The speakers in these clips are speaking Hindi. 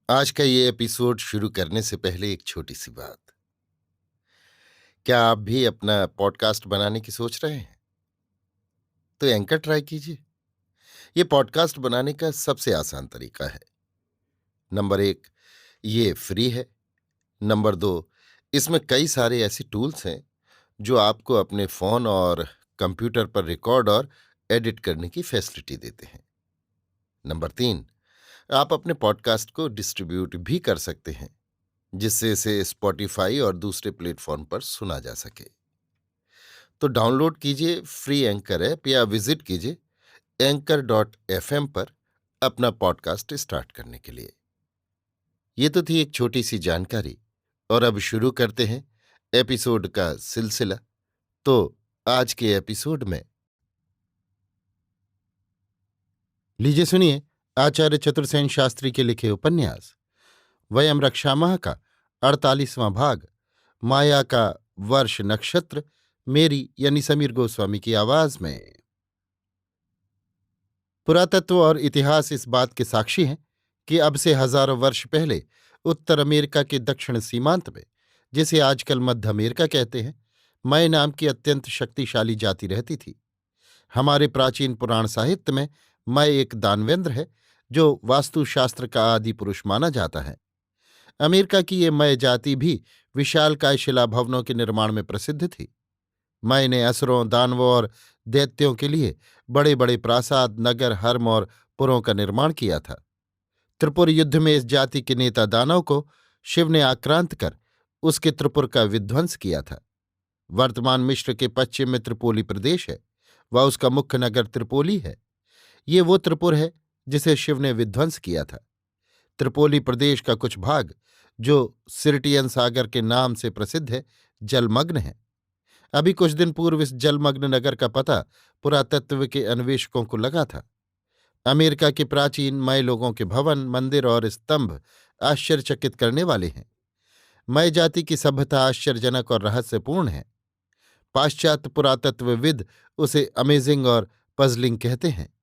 आज का ये एपिसोड शुरू करने से पहले एक छोटी सी बात। क्या आप भी अपना पॉडकास्ट बनाने की सोच रहे हैं? तो एंकर ट्राई कीजिए। ये पॉडकास्ट बनाने का सबसे आसान तरीका है। नंबर 1, ये फ्री है। नंबर 2, इसमें कई सारे ऐसे टूल्स हैं जो आपको अपने फोन और कंप्यूटर पर रिकॉर्ड और एडिट करने की फैसिलिटी देते हैं। नंबर 3, आप अपने पॉडकास्ट को डिस्ट्रीब्यूट भी कर सकते हैं, जिससे इसे स्पॉटिफाई और दूसरे प्लेटफॉर्म पर सुना जा सके। तो डाउनलोड कीजिए फ्री एंकर ऐप या विजिट कीजिए anchor.fm पर अपना पॉडकास्ट स्टार्ट करने के लिए। ये तो थी एक छोटी सी जानकारी, और अब शुरू करते हैं एपिसोड का सिलसिला। तो आज के एपिसोड में लीजिए सुनिए आचार्य चतुर्सेन शास्त्री के लिखे उपन्यास वयम रक्षामः का 48वां भाग, माया का वर्ष नक्षत्र, मेरी यानी समीर गोस्वामी की आवाज में। पुरातत्व और इतिहास इस बात के साक्षी हैं कि अब से हजारों वर्ष पहले उत्तर अमेरिका के दक्षिण सीमांत में, जिसे आजकल मध्य अमेरिका कहते हैं, मय नाम की अत्यंत शक्तिशाली जाति रहती थी। हमारे प्राचीन पुराण साहित्य में मय एक दानवेंद्र है जो वास्तुशास्त्र का आदि पुरुष माना जाता है। अमेरिका की ये मय जाति भी विशालकाय शिला भवनों के निर्माण में प्रसिद्ध थी। मय ने असुरों, दानवों और दैत्यों के लिए बड़े बड़े प्रासाद, नगर, हर्म और पुरों का निर्माण किया था। त्रिपुर युद्ध में इस जाति के नेता दानव को शिव ने आक्रांत कर उसके त्रिपुर का विध्वंस किया था। वर्तमान मिस्र के पश्चिम में त्रिपोली प्रदेश है। वह उसका मुख्य नगर त्रिपोली है। ये वो त्रिपुर है जिसे शिव ने विध्वंस किया था। त्रिपोली प्रदेश का कुछ भाग, जो सिर्टियन सागर के नाम से प्रसिद्ध है, जलमग्न है। अभी कुछ दिन पूर्व इस जलमग्न नगर का पता पुरातत्व के अन्वेषकों को लगा था। अमेरिका के प्राचीन मय लोगों के भवन, मंदिर और स्तंभ आश्चर्यचकित करने वाले हैं। मय जाति की सभ्यता आश्चर्यजनक और रहस्यपूर्ण है। पाश्चात्य पुरातत्वविद उसे अमेजिंग और पजलिंग कहते हैं।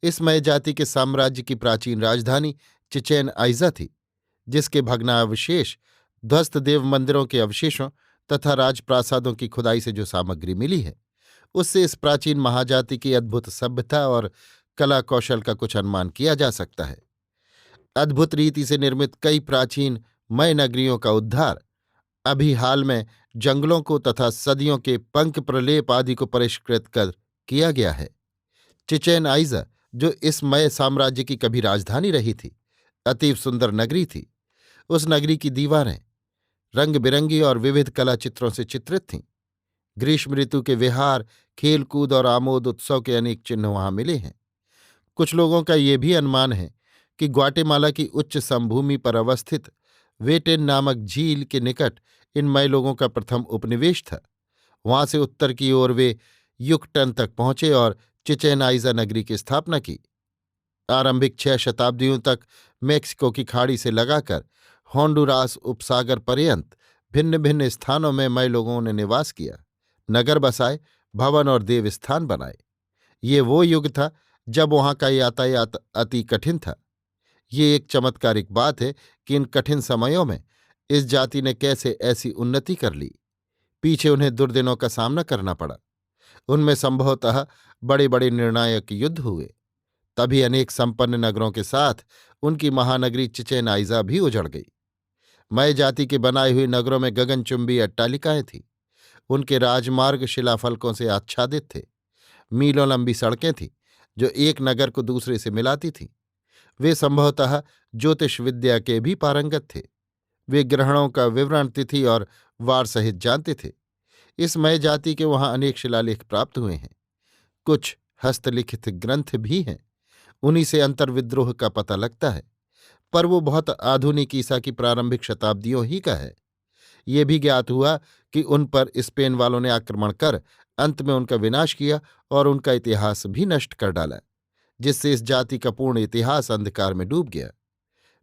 इस मय जाति के साम्राज्य की प्राचीन राजधानी चिचेन आइजा थी, जिसके भग्नावशेष, ध्वस्त देव मंदिरों के अवशेषों तथा राजप्रासादों की खुदाई से जो सामग्री मिली है, उससे इस प्राचीन महाजाति की अद्भुत सभ्यता और कला कौशल का कुछ अनुमान किया जा सकता है। अद्भुत रीति से निर्मित कई प्राचीन मय नगरियों का उद्धार अभी हाल में जंगलों को तथा सदियों के पंख प्रलेप आदि को परिष्कृत कर किया गया है। चिचेन आइजा, जो इस मय साम्राज्य की कभी राजधानी रही थी, अतीव सुंदर नगरी थी। उस नगरी की दीवारें रंग बिरंगी और विविध कला चित्रों से चित्रित थीं। ग्रीष्म ऋतु के विहार, खेलकूद और आमोद उत्सव के अनेक चिन्ह वहां मिले हैं। कुछ लोगों का ये भी अनुमान है कि ग्वाटेमाला की उच्च समभूमि पर अवस्थित वेटेन नामक झील के निकट इन मय लोगों का प्रथम उपनिवेश था। वहां से उत्तर की ओर वे युकटन तक पहुंचे और चिचेन आइजा नगरी की स्थापना की। आरंभिक 6 शताब्दियों तक मेक्सिको की खाड़ी से लगाकर होंडुरास उपसागर पर्यंत भिन्न भिन्न स्थानों में मय लोगों ने निवास किया, नगर बसाए, भवन और देवस्थान बनाए। ये वो युग था जब वहां का यातायात अति कठिन था। ये एक चमत्कारिक बात है कि इन कठिन समयों में इस जाति ने कैसे ऐसी उन्नति कर ली। पीछे उन्हें दुर्दिनों का सामना करना पड़ा। उनमें संभवतः बड़े बड़े निर्णायक युद्ध हुए। तभी अनेक संपन्न नगरों के साथ उनकी महानगरी चिचेन आइजा भी उजड़ गई। मय जाति के बनाए हुए नगरों में गगनचुंबी अट्टालिकाएं थीं। उनके राजमार्ग शिलाफलकों से आच्छादित थे। मीलों लंबी सड़कें थीं जो एक नगर को दूसरे से मिलाती थीं। वे संभवतः ज्योतिष विद्या के भी पारंगत थे। वे ग्रहणों का विवरण, तिथि और वार सहित जानते थे। इस मय जाति के वहां अनेक शिलालेख प्राप्त हुए हैं। कुछ हस्तलिखित ग्रंथ भी हैं। उन्हीं से अंतर्विद्रोह का पता लगता है, पर वो बहुत आधुनिक ईसा की प्रारंभिक शताब्दियों ही का है। ये भी ज्ञात हुआ कि उन पर स्पेन वालों ने आक्रमण कर अंत में उनका विनाश किया और उनका इतिहास भी नष्ट कर डाला, जिससे इस जाति का पूर्ण इतिहास अंधकार में डूब गया।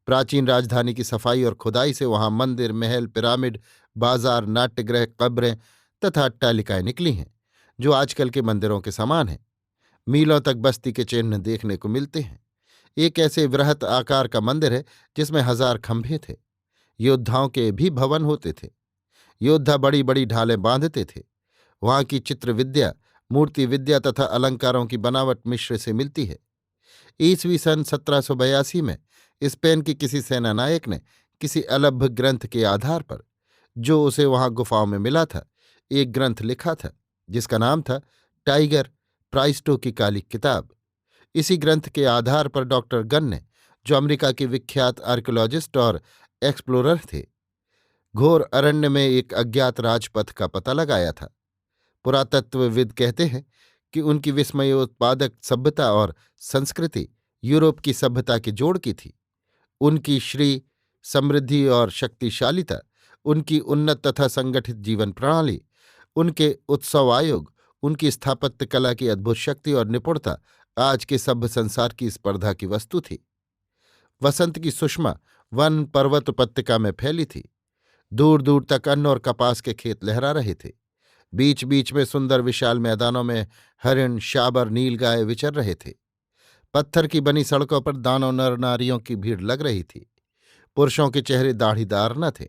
प्राचीन राजधानी की सफाई और खुदाई से वहां मंदिर, महल, पिरामिड, बाजार, नाट्यगृह, कब्रें तथा अट्टालिकाएं निकली हैं, जो आजकल के मंदिरों के समान हैं। मीलों तक बस्ती के चिन्ह देखने को मिलते हैं। एक ऐसे वृहत आकार का मंदिर है जिसमें 1000 खंभे थे। योद्धाओं के भी भवन होते थे। योद्धा बड़ी बड़ी ढालें बांधते थे। वहां की चित्र विद्या, मूर्ति विद्या तथा अलंकारों की बनावट मिश्र से मिलती है। ईसवी सन 1782 में स्पेन के किसी सेनानायक ने किसी अलभ्य ग्रंथ के आधार पर, जो उसे वहां गुफाओं में मिला था, एक ग्रंथ लिखा था जिसका नाम था टाइगर प्राइस्टो की काली किताब। इसी ग्रंथ के आधार पर डॉक्टर गन ने, जो अमेरिका के विख्यात आर्कियोलॉजिस्ट और एक्सप्लोरर थे, घोर अरण्य में एक अज्ञात राजपथ का पता लगाया था। पुरातत्वविद कहते हैं कि उनकी विस्मयोत्पादक सभ्यता और संस्कृति यूरोप की सभ्यता के जोड़ की थी। उनकी श्री समृद्धि और शक्तिशालीता, उनकी उन्नत तथा संगठित जीवन प्रणाली, उनके उत्सव आयोग, उनकी स्थापत्य कला की अद्भुत शक्ति और निपुणता आज के सभ्य संसार की स्पर्धा की वस्तु थी। वसंत की सुषमा वन पर्वत उपत्यका में फैली थी। दूर दूर तक अन्न और कपास के खेत लहरा रहे थे। बीच बीच में सुंदर विशाल मैदानों में हरिण, शाबर, नीलगाय विचर रहे थे। पत्थर की बनी सड़कों पर दानव नर नारियों की भीड़ लग रही थी। पुरुषों के चेहरे दाढ़ीदार न थे।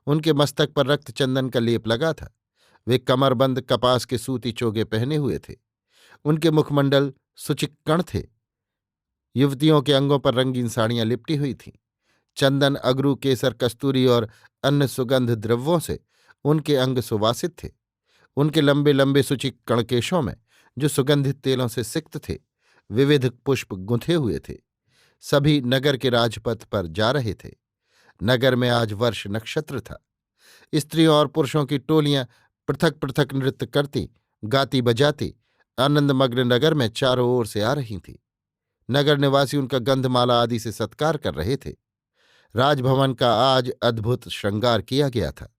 उनके मस्तक पर रक्त चंदन का लेप लगा था। वे कमरबंद कपास के सूती चोगे पहने हुए थे। उनके मुखमंडल सुचिक्कण थे। युवतियों के अंगों पर रंगीन साड़ियां लिपटी हुई थीं। चंदन, अगरू, केसर, कस्तूरी और अन्य सुगंध द्रव्यों से उनके अंग सुवासित थे। उनके लंबे लंबे सुचिक्कण केशों में, जो सुगंधित तेलों से सिक्त थे, विविध पुष्प गुंथे हुए थे। सभी नगर के राजपथ पर जा रहे थे। नगर में आज वर्ष नक्षत्र था। स्त्रियों और पुरुषों की टोलियां पृथक पृथक नृत्य करती, गाती बजाती आनंदमग्न नगर में चारों ओर से आ रही थीं। नगर निवासी उनका गंधमाला आदि से सत्कार कर रहे थे। राजभवन का आज अद्भुत श्रृंगार किया गया था।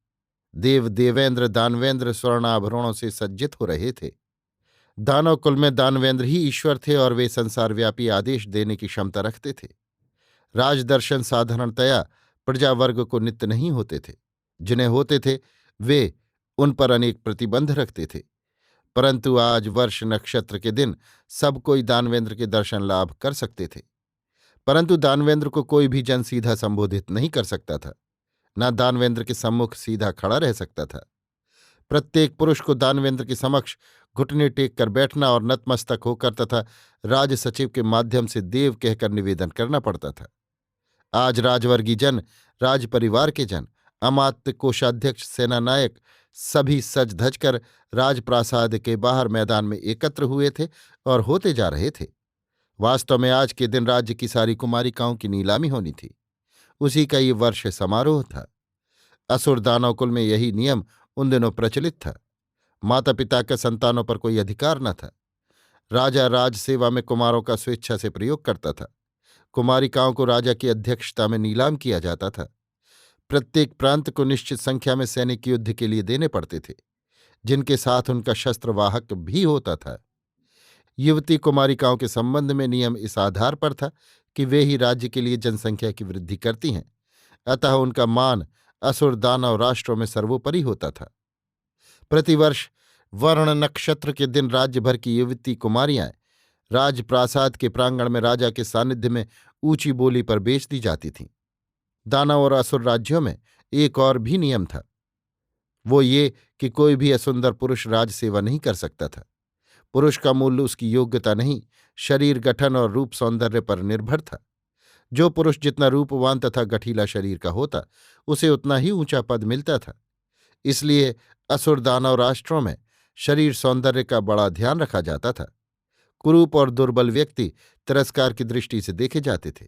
देव देवेंद्र दानवेंद्र स्वर्णाभरणों से सज्जित हो रहे थे। दानव कुल में दानवेंद्र ही ईश्वर थे और वे संसारव्यापी आदेश देने की क्षमता रखते थे। राजदर्शन साधारणतया प्रजावर्ग को नित्य नहीं होते थे। जिन्हें होते थे वे उन पर अनेक प्रतिबंध रखते थे। परंतु आज वर्ष नक्षत्र के दिन सब कोई दानवेंद्र के दर्शन लाभ कर सकते थे। परंतु दानवेंद्र को कोई भी जन सीधा संबोधित नहीं कर सकता था। न दानवेंद्र के सम्मुख सीधा खड़ा रह सकता था। प्रत्येक पुरुष को दानवेंद्र के समक्ष घुटने टेक कर बैठना और नतमस्तक होकर तथा राज सचिव के माध्यम से देव कहकर निवेदन करना पड़ता था। आज राजवर्गीय जन, राज परिवार के जन, अमात्य, कोषाध्यक्ष, सेनानायक सभी सज धज कर राजप्रासाद के बाहर मैदान में एकत्र हुए थे और होते जा रहे थे। वास्तव में आज के दिन राज्य की सारी कुमारिकाओं की नीलामी होनी थी। उसी का ये वर्ष समारोह था। असुर दानव कुल में यही नियम उन दिनों प्रचलित था। माता पिता का संतानों पर कोई अधिकार न था। राजा राज सेवा में कुमारों का स्वेच्छा से प्रयोग करता था। कुमारिकाओं को राजा की अध्यक्षता में नीलाम किया जाता था। प्रत्येक प्रांत को निश्चित संख्या में सैनिक युद्ध के लिए देने पड़ते थे, जिनके साथ उनका शस्त्रवाहक भी होता था। युवती कुमारिकाओं के संबंध में नियम इस आधार पर था कि वे ही राज्य के लिए जनसंख्या की वृद्धि करती हैं, अतः उनका मान असुर दानव राष्ट्रों में सर्वोपरि होता था। प्रतिवर्ष वर्ण नक्षत्र के दिन राज्य भर की युवती कुमारियां राजप्रासाद के प्रांगण में राजा के सानिध्य में ऊंची बोली पर बेच दी जाती थीं। दानव और असुर राज्यों में एक और भी नियम था। वो ये कि कोई भी असुंदर पुरुष राजसेवा नहीं कर सकता था। पुरुष का मूल्य उसकी योग्यता नहीं, शरीर गठन और रूप सौंदर्य पर निर्भर था। जो पुरुष जितना रूपवान तथा गठीला शरीर का होता, उसे उतना ही ऊंचा पद मिलता था। इसलिए असुर दानव राष्ट्रों में शरीर सौंदर्य का बड़ा ध्यान रखा जाता था। कुरूप और दुर्बल व्यक्ति तिरस्कार की दृष्टि से देखे जाते थे।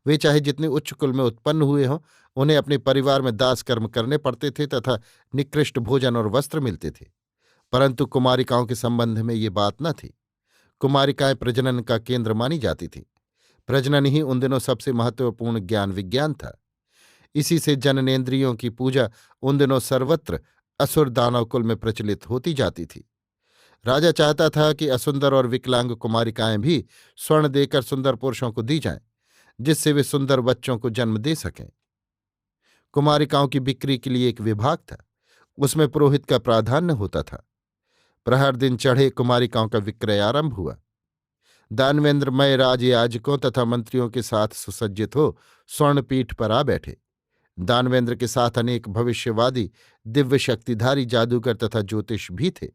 वे चाहे जितने उच्च कुल में उत्पन्न हुए हों, उन्हें अपने परिवार में दास कर्म करने पड़ते थे तथा निकृष्ट भोजन और वस्त्र मिलते थे। परंतु कुमारिकाओं के संबंध में ये बात न थी। कुमारिकाएं प्रजनन का केंद्र मानी जाती थीं। प्रजनन ही उन दिनों सबसे महत्वपूर्ण ज्ञान विज्ञान था। इसी से जननेन्द्रियों की पूजा उन दिनों सर्वत्र असुर दानव कुल में प्रचलित होती जाती थी। राजा चाहता था कि असुंदर और विकलांग कुमारिकाएं भी स्वर्ण देकर सुंदर पुरुषों को दी जाएं, जिससे वे सुंदर बच्चों को जन्म दे सकें। कुमारिकाओं की बिक्री के लिए एक विभाग था। उसमें पुरोहित का प्राधान्य होता था। प्रहर दिन चढ़े कुमारिकाओं का विक्रय आरंभ हुआ। दानवेंद्रमय राजयाजकों तथा मंत्रियों के साथ सुसज्जित हो स्वर्णपीठ पर आ बैठे। दानवेंद्र के साथ अनेक भविष्यवादी, दिव्य शक्तिधारी जादूगर तथा ज्योतिष भी थे।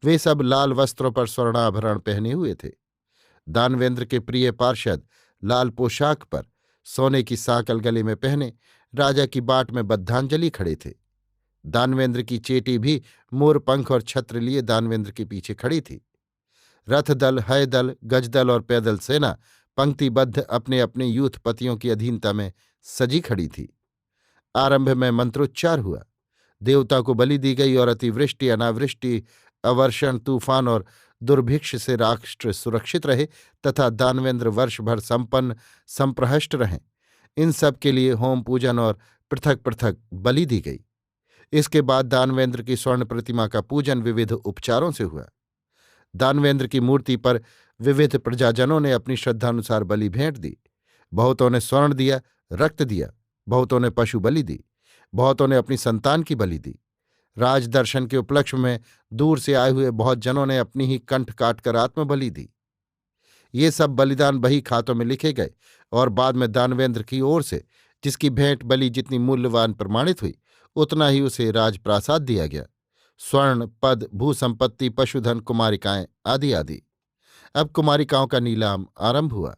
वे सब लाल वस्त्रों पर स्वर्णाभरण पहने हुए थे। दानवेंद्र के प्रिय पार्षद लाल पोशाक पर सोने की सांकल गले में पहने राजा की बाट में बद्धांजलि खड़े थे। दानवेंद्र की चेटी भी मोर पंख और छत्र लिए दानवेंद्र के पीछे खड़ी थी। रथ दल, हय दल, गजदल और पैदल सेना पंक्तिबद्ध अपने अपने यूथपतियों की अधीनता में सजी खड़ी थी। आरंभ में मंत्रोच्चार हुआ, देवता को बलि दी गई और अतिवृष्टि, अनावृष्टि, अवर्षण, तूफान और दुर्भिक्ष से राष्ट्र सुरक्षित रहे तथा दानवेंद्र वर्ष भर संपन्न संप्रहष्ट रहें, इन सब के लिए होम पूजन और पृथक पृथक बलि दी गई। इसके बाद दानवेंद्र की स्वर्ण प्रतिमा का पूजन विविध उपचारों से हुआ। दानवेंद्र की मूर्ति पर विविध प्रजाजनों ने अपनी श्रद्धानुसार बलि भेंट दी। बहुतों ने स्वर्ण दिया, रक्त दिया, बहुतों ने पशु बलि दी, बहुतों ने अपनी संतान की बलि दी। राजदर्शन के उपलक्ष्य में दूर से आए हुए बहुत जनों ने अपनी ही कंठ काटकर आत्मबलि दी। ये सब बलिदान बही खातों में लिखे गए और बाद में दानवेंद्र की ओर से जिसकी भेंट बलि जितनी मूल्यवान प्रमाणित हुई उतना ही उसे राजप्रासाद दिया गया। स्वर्ण, पद, भूसंपत्ति, पशुधन, कुमारिकाएं आदि आदि। अब कुमारिकाओं का नीलाम आरंभ हुआ।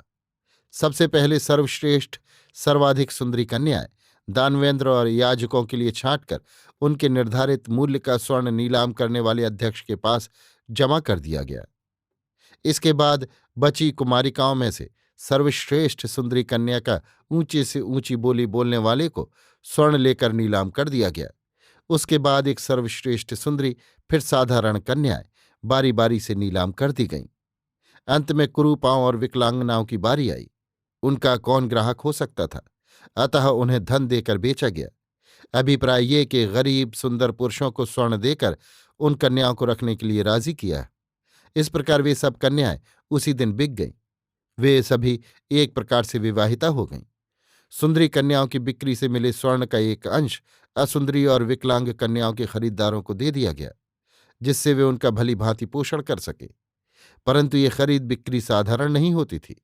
सबसे पहले सर्वश्रेष्ठ, सर्वाधिक सुंदरी कन्याएं दानवेंद्र और याजकों के लिए छांटकर उनके निर्धारित मूल्य का स्वर्ण नीलाम करने वाले अध्यक्ष के पास जमा कर दिया गया। इसके बाद बची कुमारिकाओं में से सर्वश्रेष्ठ सुंदरी कन्या का ऊंचे से ऊंची बोली बोलने वाले को स्वर्ण लेकर नीलाम कर दिया गया। उसके बाद एक सर्वश्रेष्ठ सुंदरी, फिर साधारण कन्याएं बारी बारी से नीलाम कर दी गईं। अंत में कुरूपाओं और विकलांगनाओं की बारी आई। उनका कौन ग्राहक हो सकता था, अतः उन्हें धन देकर बेचा गया। अभिप्राय ये कि गरीब सुंदर पुरुषों को स्वर्ण देकर उन कन्याओं को रखने के लिए राजी किया। इस प्रकार वे सब कन्याएं उसी दिन बिक गईं। वे सभी एक प्रकार से विवाहिता हो गईं। सुंदरी कन्याओं की बिक्री से मिले स्वर्ण का एक अंश असुंदरी और विकलांग कन्याओं के खरीदारों को दे दिया गया, जिससे वे उनका भली भांति पोषण कर सके। परंतु ये खरीद बिक्री साधारण नहीं होती थी।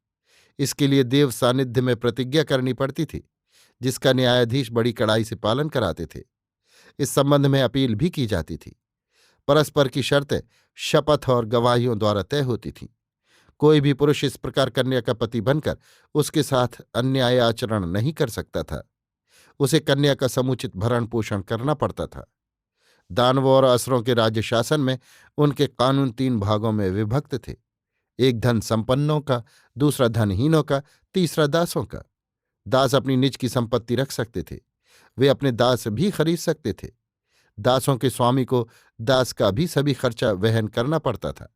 इसके लिए देव सानिध्य में प्रतिज्ञा करनी पड़ती थी, जिसका न्यायाधीश बड़ी कड़ाई से पालन कराते थे। इस संबंध में अपील भी की जाती थी। परस्पर की शर्तें शपथ और गवाहियों द्वारा तय होती थीं। कोई भी पुरुष इस प्रकार कन्या का पति बनकर उसके साथ अन्याय आचरण नहीं कर सकता था। उसे कन्या का समुचित भरण पोषण करना पड़ता था। दानवों और असुरों के राज्य शासन में उनके कानून 3 भागों में विभक्त थे। एक धन संपन्नों का, दूसरा धनहीनों का, तीसरा दासों का। दास अपनी निज की संपत्ति रख सकते थे। वे अपने दास भी खरीद सकते थे। दासों के स्वामी को दास का भी सभी खर्चा वहन करना पड़ता था।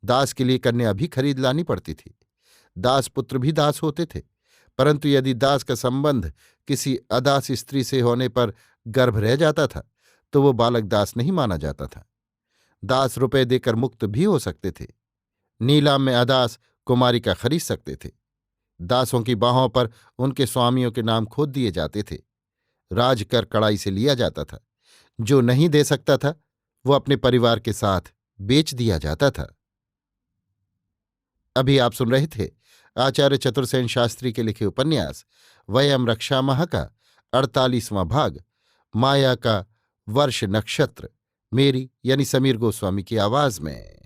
दास के लिए कन्या भी खरीद लानी पड़ती थी। दास पुत्र भी दास होते थे, परंतु यदि दास का संबंध किसी अदास स्त्री से होने पर गर्भ रह जाता था तो वो बालक दास नहीं माना जाता था। दास रुपए देकर मुक्त भी हो सकते थे। नीलाम में अदास कुमारिका खरीद सकते थे। दासों की बाहों पर उनके स्वामियों के नाम खोद दिए जाते थे। राजकर कड़ाई से लिया जाता था। जो नहीं दे सकता था वो अपने परिवार के साथ बेच दिया जाता था। अभी आप सुन रहे थे आचार्य चतुर्सेन शास्त्री के लिखे उपन्यास वयम रक्षामः का 48वां भाग, माया का वर्ष नक्षत्र, मेरी यानी समीर गोस्वामी की आवाज में।